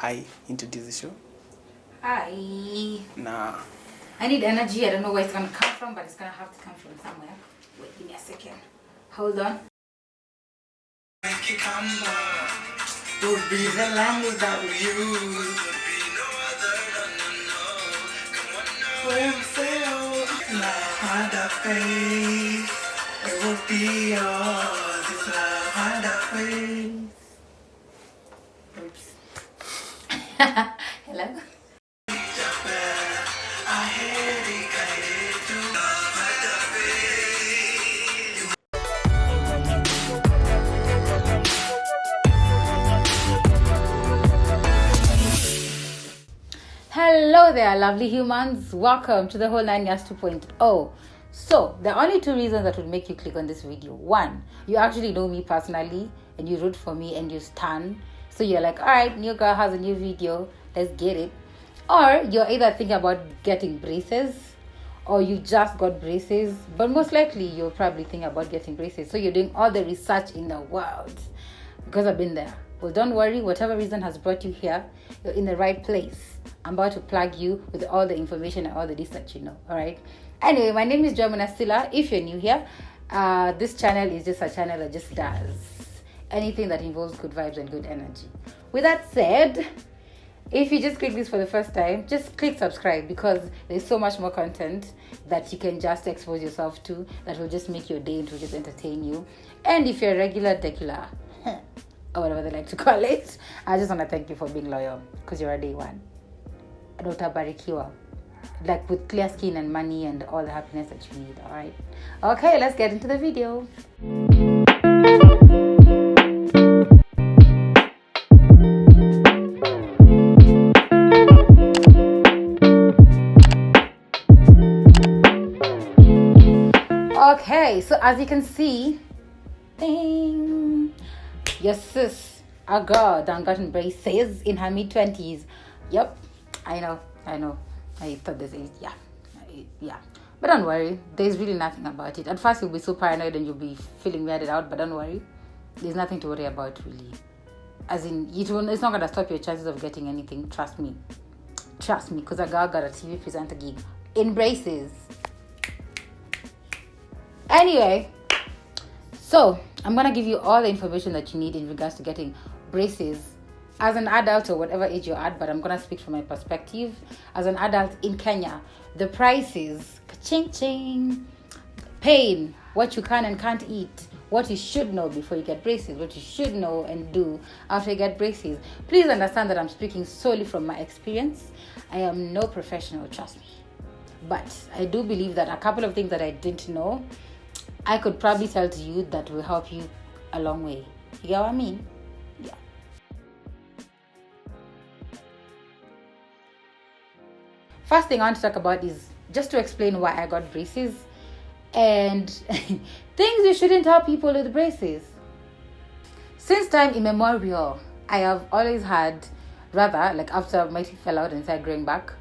I introduce the show. Hi. Nah. I need energy. I don't know where it's gonna come from, but it's gonna have to come from somewhere. Wait, give me a second. Hold on. Would be the language that we use. Hand of faith, it would be yours. It's love hand of faith. Oops. Hello? Hello there, lovely humans. Welcome to the Whole 9 Years 2.0. So, there are only two reasons that would make you click on this video. One, you actually know me personally and you root for me and you stan. So you're like, alright, new girl has a new video, let's get it. Or you're either thinking about getting braces or you just got braces, but most likely you're probably thinking about getting braces. So you're doing all the research in the world because I've been there. Well, don't worry, whatever reason has brought you here, you're in the right place. I'm about to plug you with all the information and all the research you know, alright? Anyway, my name is Jomana Silla. If you're new here, this channel is just a channel that just does anything that involves good vibes and good energy. With that said, if you just click this for the first time, just click subscribe because there's so much more content that you can just expose yourself to that will just make your day and will just entertain you. And if you're a regular degular, or whatever they like to call it, I just want to thank you for being loyal because you're a day one. Dr. Barikiwa, like with clear skin and money and all the happiness that you need. All right, okay, let's get into the video. Okay, so as you can see, ding, your sis, a girl done gotten braces in her mid-20s. Yep, I know. I thought this is, yeah. But don't worry, there's really nothing about it. At first you'll be so paranoid and you'll be feeling weirded out, but don't worry. There's nothing to worry about, really. As in, it's not going to stop your chances of getting anything. Trust me, because a girl got a TV presenter gig in braces. Anyway, so I'm going to give you all the information that you need in regards to getting braces as an adult or whatever age you're at, but I'm going to speak from my perspective. As an adult in Kenya, the prices, ching, pain, what you can and can't eat, what you should know before you get braces, what you should know and do after you get braces. Please understand that I'm speaking solely from my experience. I am no professional, trust me. But I do believe that a couple of things that I didn't know, I could probably tell to you that will help you a long way. You get what I mean? Yeah. First thing I want to talk about is just to explain why I got braces and things you shouldn't tell people with braces. Since time immemorial, I have always had, rather, like after my teeth fell out and started growing back,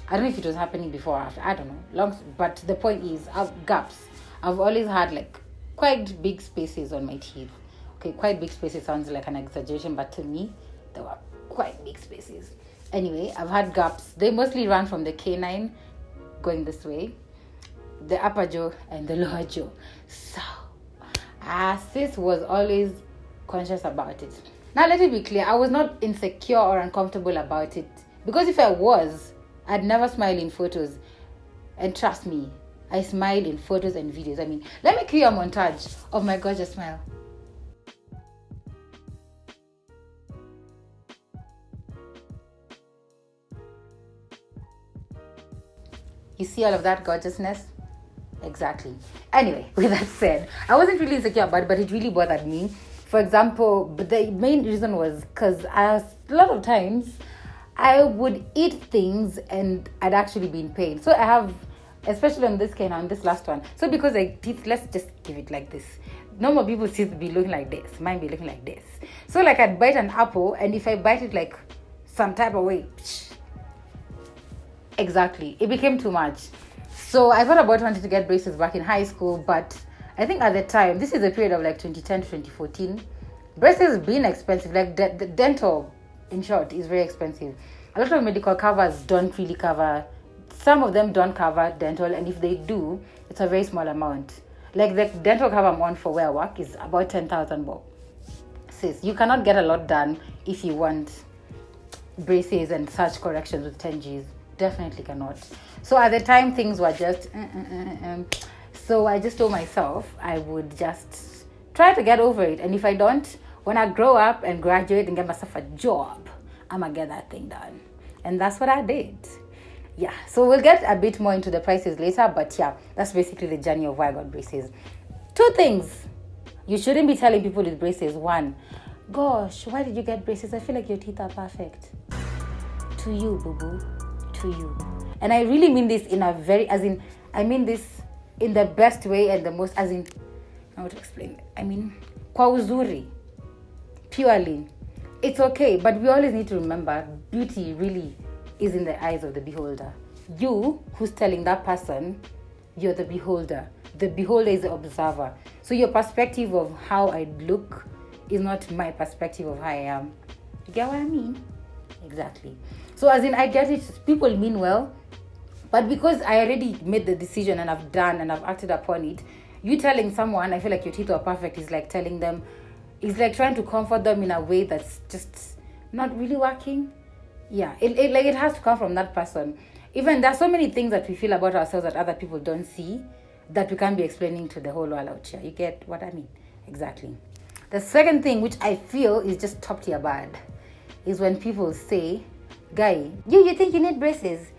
I don't know if it was happening before or after, I don't know. But the point is, gaps. I've always had like quite big spaces on my teeth. Okay, quite big spaces sounds like an exaggeration, but to me, there were quite big spaces. Anyway, I've had gaps. They mostly run from the canine going this way, the upper jaw and the lower jaw. So, sis was always conscious about it. Now, let it be clear, I was not insecure or uncomfortable about it. Because if I was, I'd never smile in photos. And trust me, I smile in photos and videos. I mean, let me cue a montage of my gorgeous smile. You see all of that gorgeousness? Exactly. Anyway, with that said, I wasn't really insecure about it, but it really bothered me. For example, but the main reason was because a lot of times I would eat things and I'd actually be in pain. So I have, especially on this cane, on this last one. So because I teeth, let's just give it like this. Normal people's teeth be looking like this. Mine be looking like this. So like I'd bite an apple, and if I bite it like some type of way, exactly, it became too much. So I thought about wanting to get braces back in high school, but I think at the time, this is a period of like 2010 to 2014, braces being expensive, like the dental In short, it's very expensive. A lot of medical covers don't really cover, some of them don't cover dental, and if they do, it's a very small amount. Like the dental cover I'm on for where I work is about 10,000 bob. Sis, you cannot get a lot done if you want braces and such corrections with 10 Gs. Definitely cannot. So at the time, things were just so I just told myself I would just try to get over it, and if I don't, when I grow up and graduate and get myself a job, I'm gonna get that thing done. And that's what I did. Yeah, so we'll get a bit more into the prices later, but yeah, that's basically the journey of why I got braces. 2 things you shouldn't be telling people with braces. 1, gosh, why did you get braces? I feel like your teeth are perfect. To you, boo-boo. To you. And I really mean this in a very, I mean this in the best way and the most, how to explain? I mean, kwa uzuri. Purely. It's okay, but we always need to remember, beauty really is in the eyes of the beholder. You, who's telling that person, you're the beholder. The beholder is the observer. So your perspective of how I look is not my perspective of how I am. You get what I mean? Exactly. So I get it, people mean well, but because I already made the decision and I've acted upon it, you telling someone, I feel like your teeth are perfect, is like telling them, it's like trying to comfort them in a way that's just not really working. Yeah, it has to come from that person. Even there's so many things that we feel about ourselves that other people don't see that we can't be explaining to the whole world out here. You get what I mean? Exactly. The second thing, which I feel is just top tier bad, is when people say, guy, you think you need braces?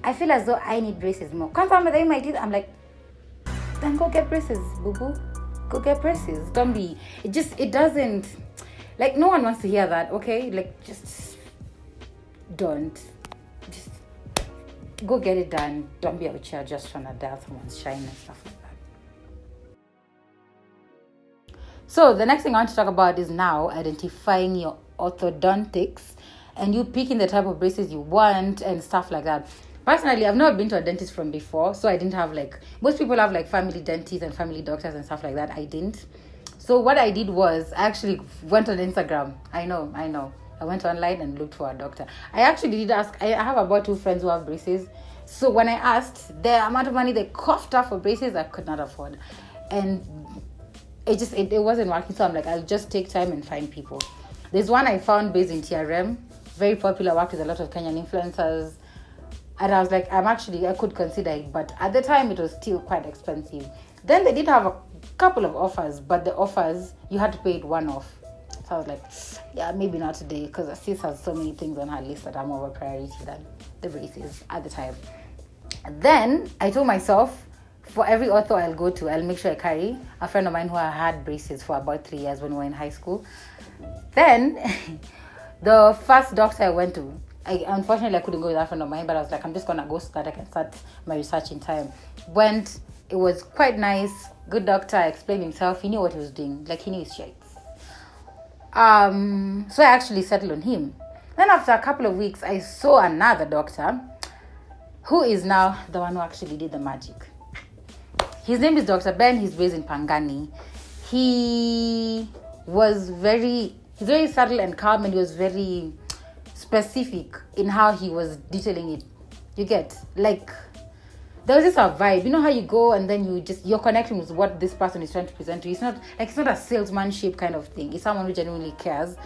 I feel as though I need braces more. Confirm that in my teeth. I'm like, then go get braces, boo-boo. Go get braces. Don't be, it doesn't, like, no one wants to hear that, okay? Like, just don't. Just go get it done. Don't be out here just trying to dial someone's shine and stuff like that. So the next thing I want to talk about is now identifying your orthodontics and you picking the type of braces you want and stuff like that. Personally, I've never been to a dentist from before, so I didn't have most people have family dentists and family doctors and stuff like that. I didn't. So what I did was I actually went on Instagram. I know. I went online and looked for a doctor. I actually did ask. I have about 2 friends who have braces. So when I asked the amount of money they coughed up for braces, I could not afford. And it wasn't working. So I'm like, I'll just take time and find people. There's one I found based in TRM. Very popular, worked with a lot of Kenyan influencers. And I was like, I could consider it. But at the time, it was still quite expensive. Then they did have a couple of offers. But the offers, you had to pay it one-off. So I was like, yeah, maybe not today. Because the sis has so many things on her list that are more of a priority than the braces at the time. And then I told myself, for every ortho I'll go to, I'll make sure I carry a friend of mine who had braces for about 3 years when we were in high school. Then the first doctor I went to, unfortunately I couldn't go with that friend of mine, but I was like, I'm just gonna go so that I can start my research in time. Went, it was quite nice, good doctor, explained himself, he knew what he was doing, he knew his shakes. So I actually settled on him. Then after a couple of weeks, I saw another doctor who is now the one who actually did the magic. His name is Dr. Ben. He's based in Pangani. He's very subtle and calm, and he was very specific in how he was detailing it. You get, there was just a vibe. You know how you go and then you're connecting with what this person is trying to present to you. It's not a salesmanship kind of thing. It's someone who genuinely cares.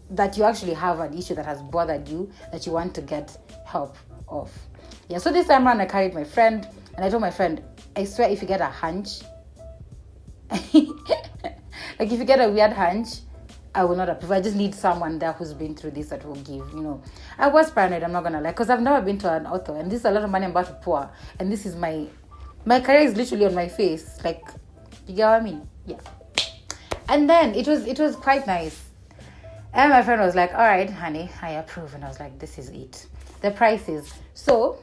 That you actually have an issue that has bothered you that you want to get help of. Yeah, so this time around I carried my friend and I told my friend, I swear if you get a hunch, if you get a weird hunch, I will not approve. I just need someone there who's been through this that will give, I was paranoid, I'm not gonna lie, because I've never been to an ortho and this is a lot of money I'm about to pour, and this is my career is literally on my face. You get what I mean? Yeah. And then it was quite nice. And my friend was like, all right, honey, I approve. And I was like, this is it. The prices. So,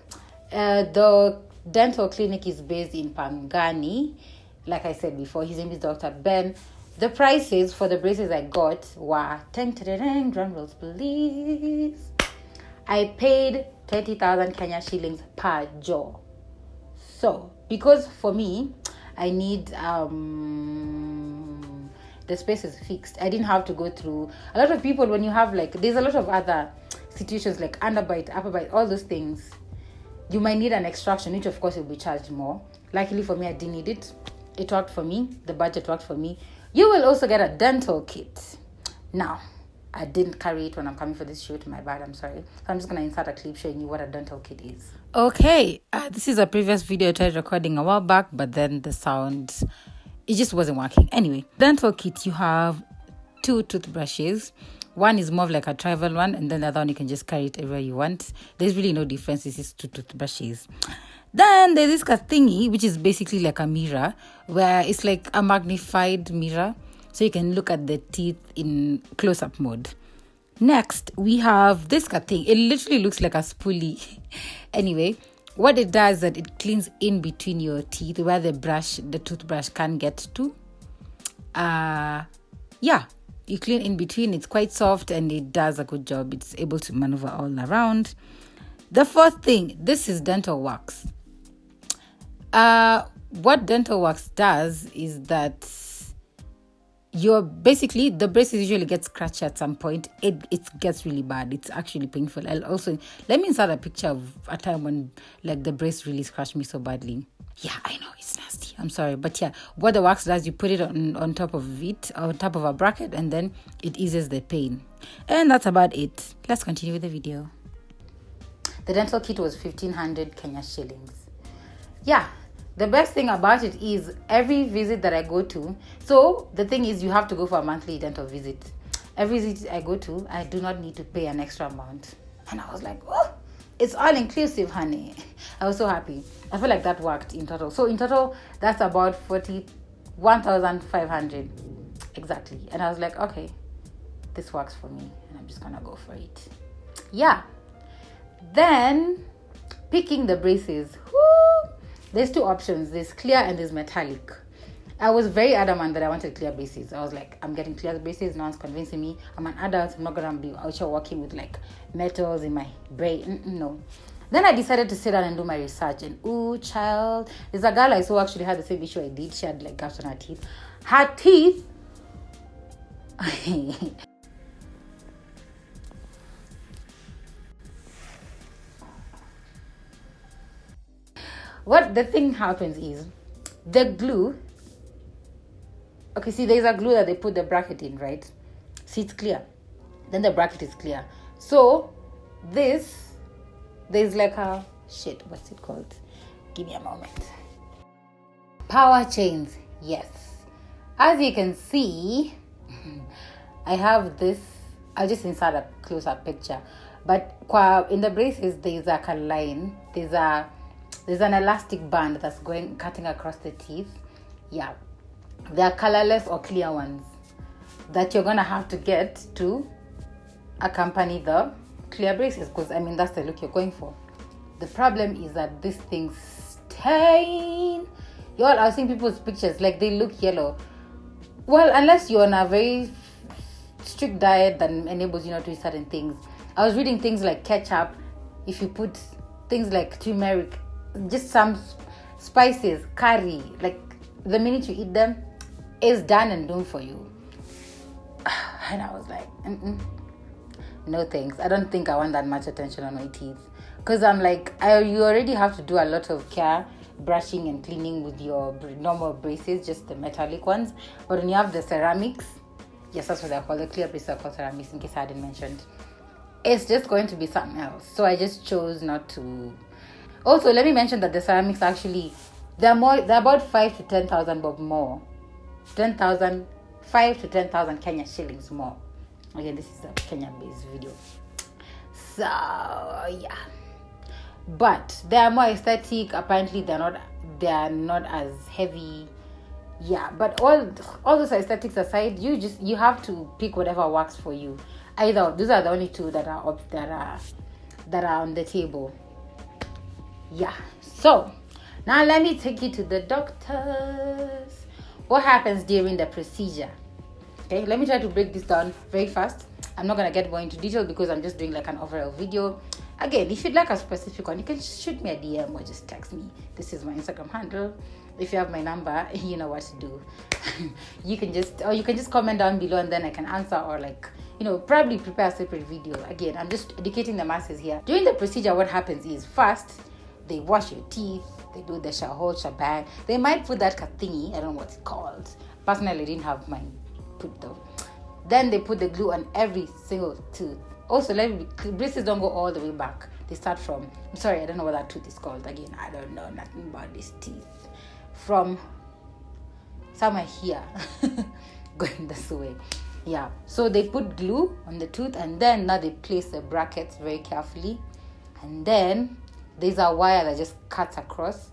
the dental clinic is based in Pangani. Like I said before, his name is Dr. Ben. The prices for the braces I got were, drum rolls please. I paid 20,000 Kenya shillings per jaw. So, because for me, I need the the space is fixed. I didn't have to go through a lot of people. When you have like, there's a lot of other situations like underbite, upper bite, all those things, you might need an extraction, which of course will be charged more. Luckily for me, I didn't need it. It worked for me. The budget worked for me. You will also get a dental kit. Now, I didn't carry it when I'm coming for this shoot. My bad, I'm sorry. So I'm just going to insert a clip showing you what a dental kit is. Okay, this is a previous video I tried recording a while back, but then the sound, it just wasn't working. Anyway, dental kit, you have 2 toothbrushes. One is more of like a travel one, and then the other one you can just carry it everywhere you want. There's really no difference. This is 2 toothbrushes. Then there's this thingy, which is basically like a mirror, where it's like a magnified mirror, so you can look at the teeth in close-up mode. Next, we have this thing. It literally looks like a spoolie. Anyway, what it does is that it cleans in between your teeth where the toothbrush can't get to. Yeah, you clean in between. It's quite soft and it does a good job. It's able to maneuver all around. The fourth thing, this is dental wax. What dental wax does is that basically the braces usually get scratched at some point. It gets really bad. It's actually painful. I'll also, let me insert a picture of a time when like the brace really scratched me so badly. Yeah, I know it's nasty. I'm sorry, but yeah, what the wax does, you put it on top of it, on top of a bracket, and then it eases the pain. And that's about it. Let's continue with the video. The dental kit was 1,500 Kenya shillings. Yeah, the best thing about it is every visit that I go to, so the thing is you have to go for a monthly dental visit. Every visit I go to, I do not need to pay an extra amount. And I was like, oh, it's all inclusive, honey. I was so happy. I feel like that worked in total. So in total, that's about 41,500 exactly. And I was like, okay, this works for me, and I'm just gonna go for it. Yeah. Then picking the braces. Whoo! There's 2 options. There's clear and there's metallic. I was very adamant that I wanted clear braces. I was like, I'm getting clear braces. No one's convincing me. I'm an adult. I'm not going to be out here working with like metals in my brain. No. Then I decided to sit down and do my research. And ooh, child. There's a girl I saw actually had the same issue I did. She had like gaps on her teeth. Her teeth. What the thing happens is the glue. Okay, see, there's a glue that they put the bracket in, right? See, it's clear. Then the bracket is clear. So there's like a what's it called? Give me a moment. Power chains. Yes. As you can see, I have this. I'll just insert a close-up picture. But in the braces, there's like a line. There's an elastic band that's cutting across the teeth. Yeah. There are colorless or clear ones that you're going to have to get to accompany the clear braces, because I mean, that's the look you're going for. The problem is that these things stain. Y'all, I've seen people's pictures, like they look yellow. Well, unless you're on a very strict diet that enables you not to eat certain things. I was reading things like ketchup, if you put things like turmeric, just some spices, curry, like the minute you eat them, it's done and done for you. And I was like, no thanks. I don't think I want that much attention on my teeth, because I'm like, you already have to do a lot of care, brushing and cleaning with your normal braces, just the metallic ones. But when you have the ceramics, yes, that's what they're called, the clear braces are called ceramics, in case I hadn't mentioned, it's just going to be something else. So I just chose not to. Also, let me mention that the ceramics actually, they're about 5 to 10,000 bob more. 5 to 10,000 Kenya shillings more. Again, this is a Kenya-based video. So, yeah. But they are more aesthetic. Apparently, they are not as heavy. Yeah, but all those aesthetics aside, you have to pick whatever works for you. Either those are the only 2 that are on the table. Yeah. So now let me take you to the doctors. What happens during the procedure? Okay, let me try to break this down very fast. I'm not gonna get more into detail because I'm just doing like an overall video. Again, if you'd like a specific one, you can shoot me a DM or just text me. This is my Instagram handle. If you have my number, you know what to do. you can just comment down below, and then I can answer, or like, probably prepare a separate video. Again, I'm just educating the masses here. During the procedure, what happens is, first they wash your teeth, they do the whole shebang. They might put that thingy, I don't know what it's called. Personally, I didn't have mine put though. Then they put the glue on every single tooth. Also, braces don't go all the way back. They start from, I'm sorry, I don't know what that tooth is called. Again, I don't know nothing about these teeth. From somewhere here, going this way. Yeah, so they put glue on the tooth, and then now they place the brackets very carefully, and then there's a wire that just cuts across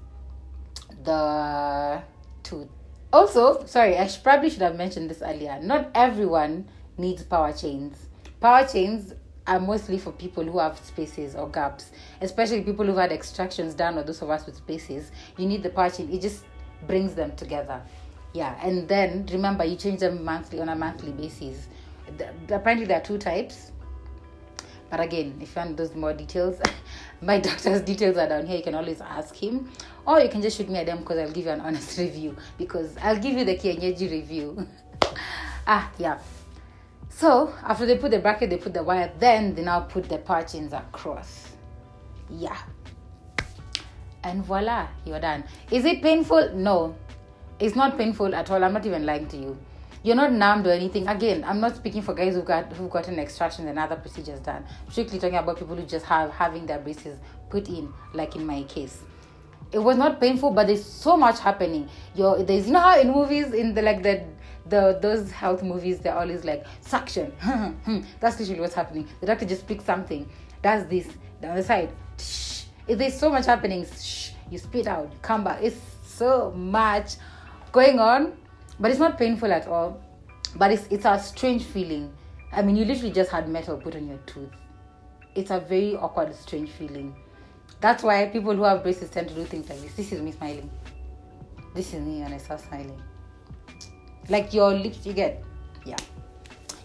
the tooth. Also, sorry, I probably should have mentioned this earlier. Not everyone needs power chains. Power chains are mostly for people who have spaces or gaps, especially people who've had extractions done, or those of us with spaces. You need the power chain. It just brings them together. Yeah, and then remember, you change them on a monthly basis. Apparently there are 2 types, but again, if you want those more details, my doctor's details are down here. You can always ask him, or you can just shoot me a DM, because I'll give you an honest review, because I'll give you the kienyeji review. Yeah. So after they put the bracket, they put the wire, then they now put the power chains across. Yeah, and voila, you're done. Is it painful? No, it's not painful at all. I'm not even lying to you. You're not numbed or anything. Again, I'm not speaking for guys who've gotten extractions and other procedures done. I'm strictly talking about people who just having their braces put in, like in my case. It was not painful, but there's so much happening. There's how in movies, in those health movies, they're always like suction. That's literally what's happening. The doctor just picks something, does this down the side. There's so much happening. You spit out, come back. It's so much going on, but it's not painful at all. But it's a strange feeling. I mean, you literally just had metal put on your tooth. It's a very awkward, strange feeling. That's why people who have braces tend to do things like this. This is me smiling. This is me when I start smiling. Like your lips, you get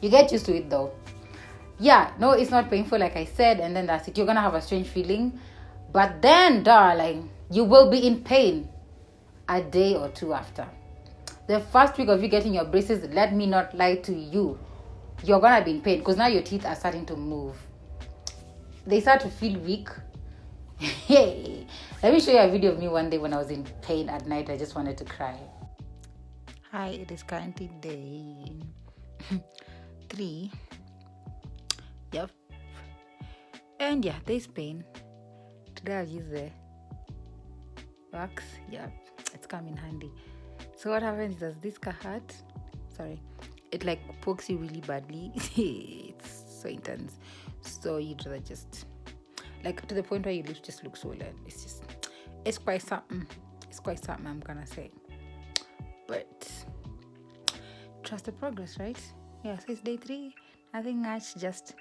used to it though. Yeah, no, it's not painful, like I said, and then that's it. You're gonna have a strange feeling, but then, darling, you will be in pain a day or 2 after. The first week of you getting your braces, let me not lie to you, you're gonna be in pain, because now your teeth are starting to move. They start to feel weak. Hey, let me show you a video of me one day when I was in pain at night. I just wanted to cry. Hi, it is currently day 3. Yep. And yeah, there's pain. Today I'll use the wax. Yeah, it's come in handy. So what happens is, this hurt. Sorry. It like pokes you really badly. It's so intense. So you'd rather just, like, to the point where your lips just look swollen. It's quite something. It's quite something, I'm gonna say. But trust the progress, right? Yeah, so it's day 3. Nothing much, just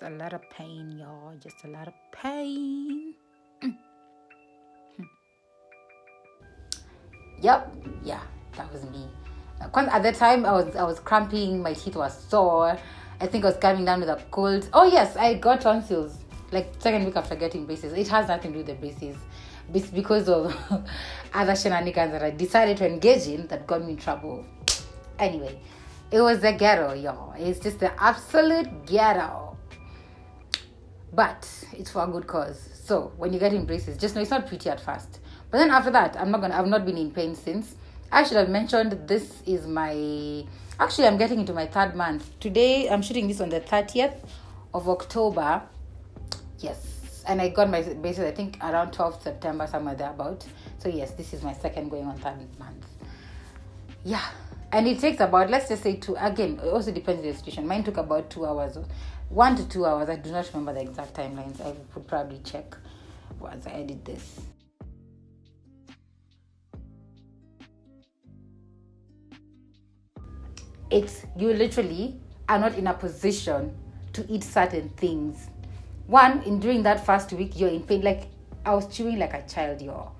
a lot of pain, y'all. Just a lot of pain. Yep, yeah, that was me. At that time, I was cramping. My teeth were sore. I think I was coming down with a cold. Oh yes, I got tonsils. Like 2nd week after getting braces. It has nothing to do with the braces. It's because of other shenanigans that I decided to engage in that got me in trouble. Anyway, it was the ghetto, y'all. It's just the absolute ghetto. But it's for a good cause. So when you get in braces, just know it's not pretty at first. But then after that, I've not been in pain since. I should have mentioned this is actually I'm getting into my 3rd month. Today I'm shooting this on the 30th of October. Yes. And I got my braces, I think, around 12th September, somewhere thereabout. So yes, this is my 2nd going on 3rd month. Yeah. And it takes about, let's just say 2, again, it also depends on the situation. Mine took about 2 hours, 1 to 2 hours. I do not remember the exact timelines. I would probably check once I edit this. You literally are not in a position to eat certain things. During that first week, you're in pain. Like, I was chewing like a child, y'all.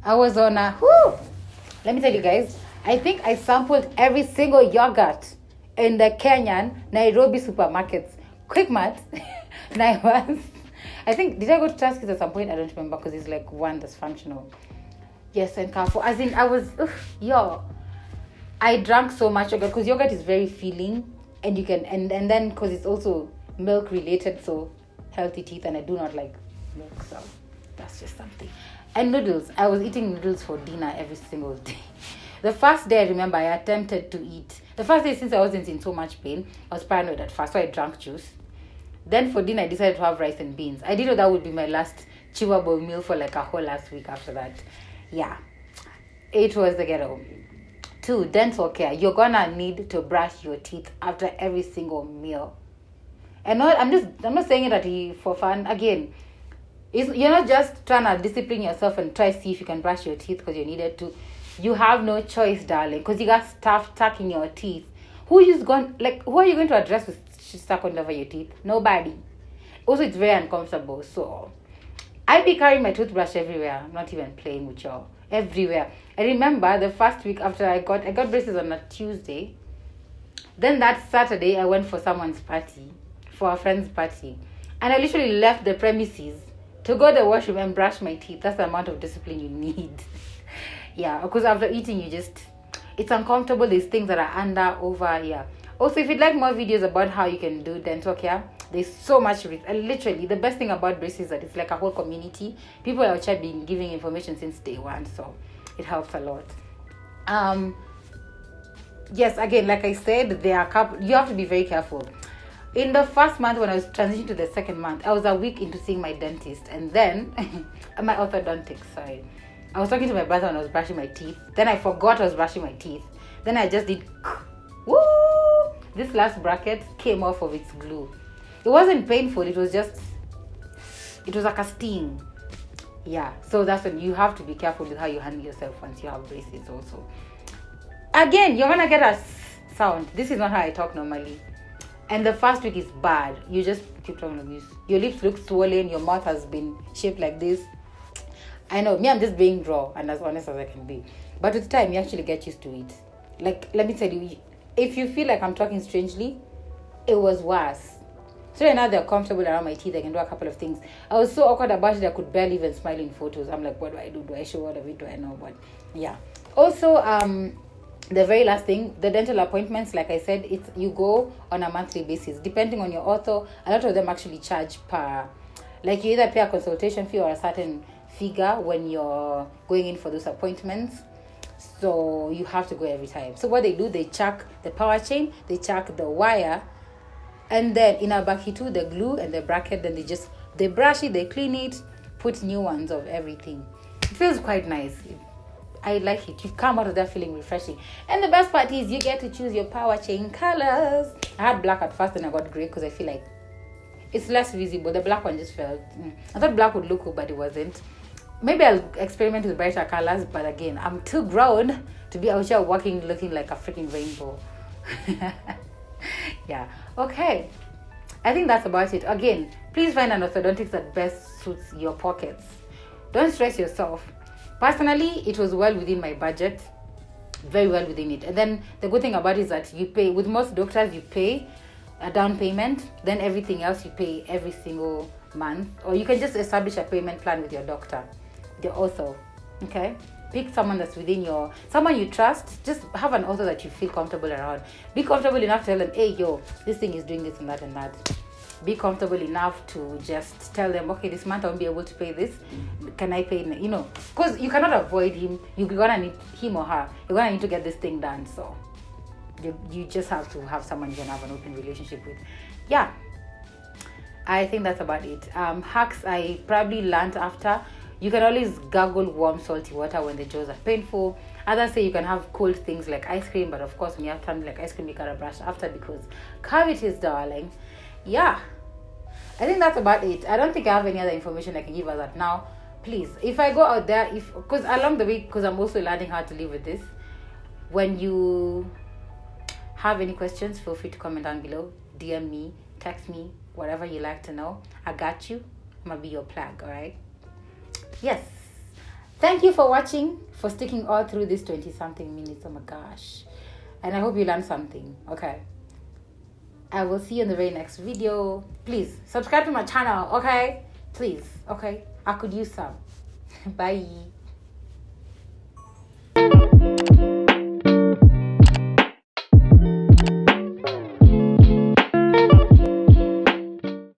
I was on let me tell you guys, I think I sampled every single yogurt in the Kenyan Nairobi supermarkets. Quick math. Naivas. I think, did I go to Tuskys at some point? I don't remember because it's like one that's functional. Yes, and Carrefour. As in, I was, I drank so much yogurt because yogurt is very filling, and you can, and then because it's also milk related, so healthy teeth, and I do not like milk, so that's just something. And noodles. I was eating noodles for dinner every single day. The first day I remember I attempted to eat. The first day since I wasn't in so much pain, I was paranoid at first, so I drank juice. Then for dinner I decided to have rice and beans. I didn't know that would be my last chewable meal for like a whole last week after that. Yeah. It was the ghetto. 2, dental care. You're gonna need to brush your teeth after every single meal. And I'm not saying it for fun. Again, you're not just trying to discipline yourself and try to see if you can brush your teeth because you needed to. You have no choice, darling, because you got stuff stuck in your teeth. Who are you going to address with stuck on over your teeth? Nobody. Also, it's very uncomfortable. So I'd be carrying my toothbrush everywhere. I'm not even playing with y'all. Everywhere. I remember the first week after I got braces on a Tuesday. Then that Saturday I went for someone's party, for a friend's party, and I literally left the premises to go to the washroom and brush my teeth. That's the amount of discipline you need. Yeah, because after eating it's uncomfortable. There's things that are over. Yeah. Also, if you'd like more videos about how you can do dental care, there's so much. Literally, the best thing about braces is that it's like a whole community. People outside been giving information since day one, so it helps a lot. Yes, again, like I said, there are you have to be very careful. In the first month, when I was transitioning to the second month, I was a week into seeing my dentist, and then my orthodontist. Sorry, I was talking to my brother when I was brushing my teeth. Then I forgot I was brushing my teeth. Then I just did. Woo! This last bracket came off of its glue. It wasn't painful. It was like a sting. Yeah. So that's when you have to be careful with how you handle yourself once you have braces. Also, again, you're gonna get a sound. This is not how I talk normally. And the first week is bad. You just keep talking like this. Your lips look swollen. Your mouth has been shaped like this. I know, me, I'm just being raw and as honest as I can be. But with time, you actually get used to it. Like, let me tell you, if you feel like I'm talking strangely, it was worse. So right now they're comfortable around my teeth. I can do a couple of things. I was so awkward about it, I could barely even smile in photos. I'm like, what do I do? Do I show all of it? Do I know? But yeah. Also, the very last thing, the dental appointments, like I said, it's you go on a monthly basis. Depending on your ortho, a lot of them actually charge per, like you either pay a consultation fee or a certain figure when you're going in for those appointments. So you have to go every time. So what they do, they check the power chain, they check the wire, and then in a baki too, the glue and the bracket, then they brush it, they clean it, put new ones of everything. It feels quite nice. I like it. You come out of there feeling refreshing. And the best part is you get to choose your power chain colors. I had black at first and I got gray because I feel like it's less visible. The black one just felt... I thought black would look cool, but it wasn't. Maybe I'll experiment with brighter colors, but again, I'm too grown to be out here walking looking like a freaking rainbow. Yeah. Okay. I think that's about it. Again, please find an orthodontist that best suits your pockets. Don't stress yourself. Personally, it was well within my budget. Very well within it. And then the good thing about it is that you pay, with most doctors, you pay a down payment. Then everything else you pay every single month. Or you can just establish a payment plan with your doctor, the ortho. Okay? Pick someone that's within someone you trust. Just have an ortho that you feel comfortable around. Be comfortable enough to tell them, hey, this thing is doing this and that and that. Be comfortable enough to just tell them, okay, this month I won't be able to pay this. Can I pay? Because you cannot avoid him. You're gonna need him or her. You're gonna need to get this thing done. So you just have to have someone you can have an open relationship with. Yeah, I think that's about it. Hacks I probably learned after. You can always gargle warm salty water when the jaws are painful. Others say you can have cold things like ice cream, but of course when you have something like ice cream, you gotta brush after because cavities, darling. Yeah, I think that's about it. I don't think I have any other information I can give us that now. Please, if I go out there, because along the way, because I'm also learning how to live with this, when you have any questions, feel free to comment down below, DM me, text me, whatever you like to know. I got you. I'm gonna be your plug, all right? Yes. Thank you for watching, for sticking all through this 20-something minutes. Oh my gosh. And I hope you learned something. Okay. I will see you in the very next video. Please subscribe to my channel, okay? Please, okay? I could use some. Bye.